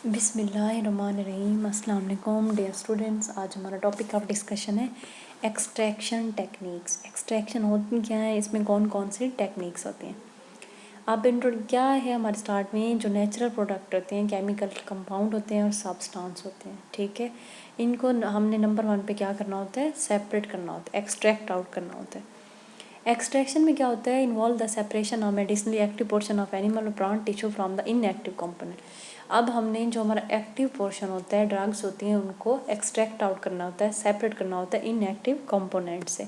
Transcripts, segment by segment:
बिस्मिल्लाहिर्रहमानिर्रहीम। अस्सलाम वालेकुम डियर स्टूडेंट्स। आज हमारा टॉपिक ऑफ डिस्कशन है एक्सट्रैक्शन टेक्निक्स। एक्सट्रैक्शन होती क्या है, इसमें कौन कौन सी टेक्निक्स होती हैं। अब क्या है हमारे स्टार्ट में जो नेचुरल प्रोडक्ट होते हैं, केमिकल कंपाउंड होते हैं और सब्सटेंस होते हैं, ठीक है। इनको हमने नंबर 1 पे क्या करना होता है, सेपरेट करना होता है, एक्सट्रैक्ट आउट करना होता है। एक्सट्रैक्शन में क्या होता है, involve the separation of medicinally active portion of animal और plant tissue from the inactive component. अब हमने जो हमारा एक्टिव पोर्शन होता है, ड्रग्स होती हैं, उनको एक्सट्रैक्ट आउट करना होता है, सेपरेट करना होता है इनएक्टिव कंपोनेंट से।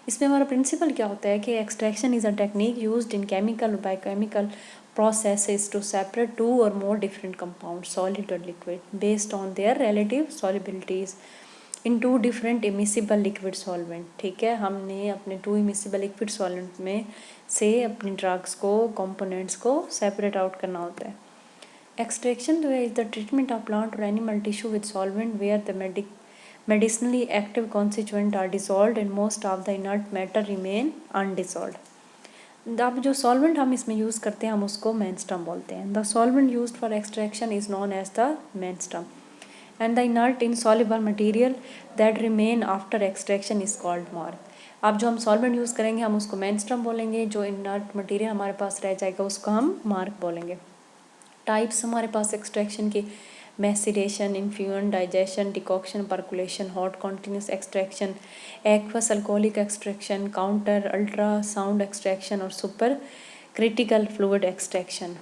इसमें हमारा प्रिंसिपल क्या होता है कि extraction is a technique used in chemical और biochemical processes to separate two or more different compounds, solid or liquid, based on their relative solubilities in two different immiscible liquid solvent. ठीक है, हमने अपने 2 immiscible liquid solvent में से अपने drugs को, components को सेपरेट आउट करना होता है। एक्सट्रैक्शन जो है is the treatment of plant और animal tissue with solvent where the medicinally active constituent are dissolved and most of the inert matter remain undissolved. अब जो सॉल्वेंट हम इसमें यूज़ करते हैं, हम उसको मेनस्टम बोलते हैं। The solvent used for extraction is known as the menstruum and the inert insoluble material that remain after extraction is called mark। अब जो हम सॉल्वेंट यूज़ करेंगे हम उसको मेनस्टम बोलेंगे, जो इनर्ट मटेरियल हमारे पास रह जाएगा उसको हम मार्क बोलेंगे। टाइप्स हमारे पास एक्सट्रैक्शन के maceration, infusion, digestion, decoction, percolation, hot continuous extraction, aqueous alcoholic extraction, counter ultrasound extraction और super critical fluid extraction.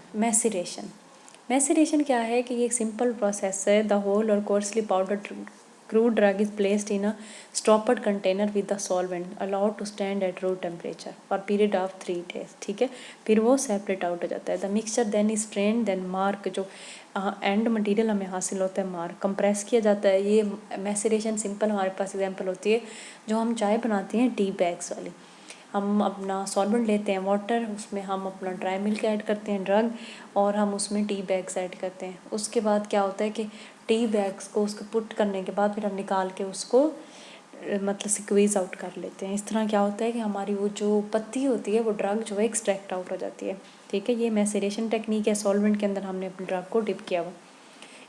Maceration क्या है कि ये एक सिंपल प्रोसेस है। द होल और coarsely powdered crude drug is placed in a stoppered container with the solvent allowed to stand at room temperature for period of 3 days। ठीक है, फिर वो सेपरेट आउट हो जाता है। The mixture then is strain then marc, जो end material हमें हासिल होता है मार्क, कंप्रेस किया जाता है। ये मैसिरेशन सिंपल हमारे पास एग्जांपल होती है जो हम चाय बनाते हैं टी बैग्स वाली। हम अपना सॉल्वेंट लेते हैं वाटर, उसमें हम अपना ड्राई मिल्क ऐड करते हैं ड्रग, और हम उसमें टी बैग्स ऐड करते हैं। उसके बाद क्या होता है कि टी बैग्स को उसको पुट करने के बाद फिर हम निकाल के उसको मतलब स्क्वीज़ आउट कर लेते हैं। इस तरह क्या होता है कि हमारी वो जो पत्ती होती है वो ड्रग जो है एक्सट्रैक्ट आउट हो जाती है। ठीक है, ये मैसेरेशन टेक्निक है। सॉल्वेंट के अंदर हमने अपने ड्रग को डिप किया हुआ।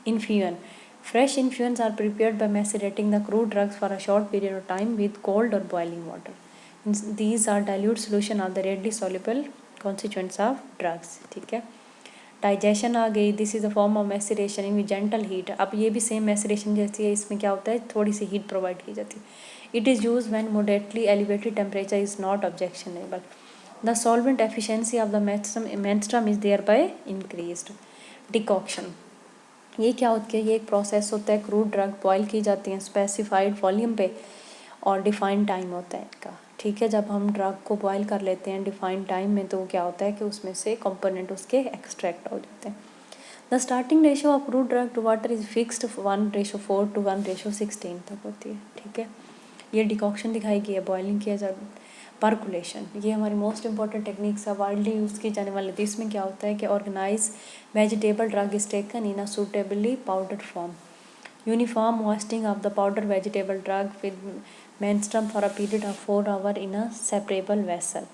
Infusion, fresh infusions are prepared by macerating the crude drugs for a short period of time with cold और boiling water. These are dilute solution of the readily soluble constituents of drugs। ठीक है, digestion आ गई। This is a form of maceration in gentle heat. अब ये भी same maceration जैसी है, इसमें क्या होता है थोड़ी सी हीट प्रोवाइड की जाती है। It is use when moderately elevated temperature is not objectionable. The solvent efficiency of the menstruum is thereby increased. Decoction, ये क्या होती है, ये एक प्रोसेस होता है। क्रूड ड्रग बॉयल की जाती हैं स्पेसिफाइड वॉल्यूम पे और डिफाइंड टाइम होता है इनका। ठीक है, जब हम ड्रग को बॉयल कर लेते हैं डिफाइंड टाइम में, तो क्या होता है कि उसमें से कंपोनेंट उसके एक्सट्रैक्ट हो जाते हैं। The starting ratio of crude drug to water is fixed 1:4 to 1:16 तक होती है। ठीक है, ये डिकॉक्शन दिखाई गई है, बॉयलिंग किया जाता है। परकुलेशन, ये हमारी मोस्ट इंपॉर्टेंट टेक्निक्स है, वाइडली यूज़ की जाने वाली थी। इसमें क्या होता है कि organise vegetable drug is taken in a suitably powdered form. Uniform moistening of the powder vegetable drug with menstruum for a period of 4 hours in a separable vessel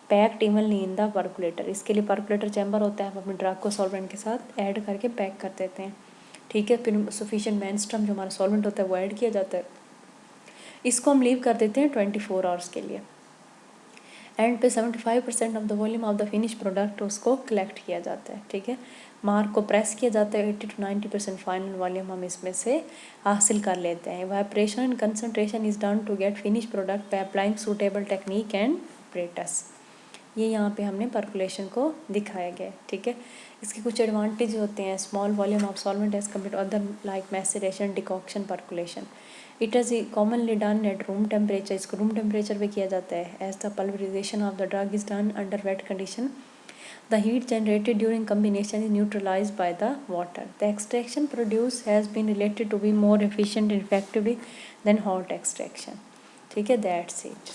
packed evenly in the percolator. इसके लिए परकुलेटर chamber होता है, हम अपने drug को solvent के साथ add करके पैक कर देते हैं। ठीक है, फिर सफिशिएंट मेंस्ट्रम जो हमारा सॉल्वेंट होता है वो ऐड किया जाता है। इसको हम लीव कर देते हैं 24 hours के लिए। एंड पे 75% of the volume of the finish product उसको कलेक्ट किया जाता है। ठीक है, मार्क को प्रेस किया जाता है। 80 to 90% फाइनल वॉल्यूम हम इसमें से हासिल कर लेते हैं। Vibration and concentration is done to get finish product by applying suitable technique and apparatus. ये यहाँ पे हमने परकुलेशन को दिखाया गया है। ठीक है, इसके कुछ एडवांटेज होते हैं। Small volume of solvent as compare to other like maceration, decoction, percolation. It is commonly done at room temperature. इसको रूम टेम्परेचर पे किया जाता है। As the pulverization of the drug is done under wet condition, the heat generated during combination is neutralized by the water. The extraction produced has been related to be more efficient and effectively than hot extraction. ठीक है, that's it.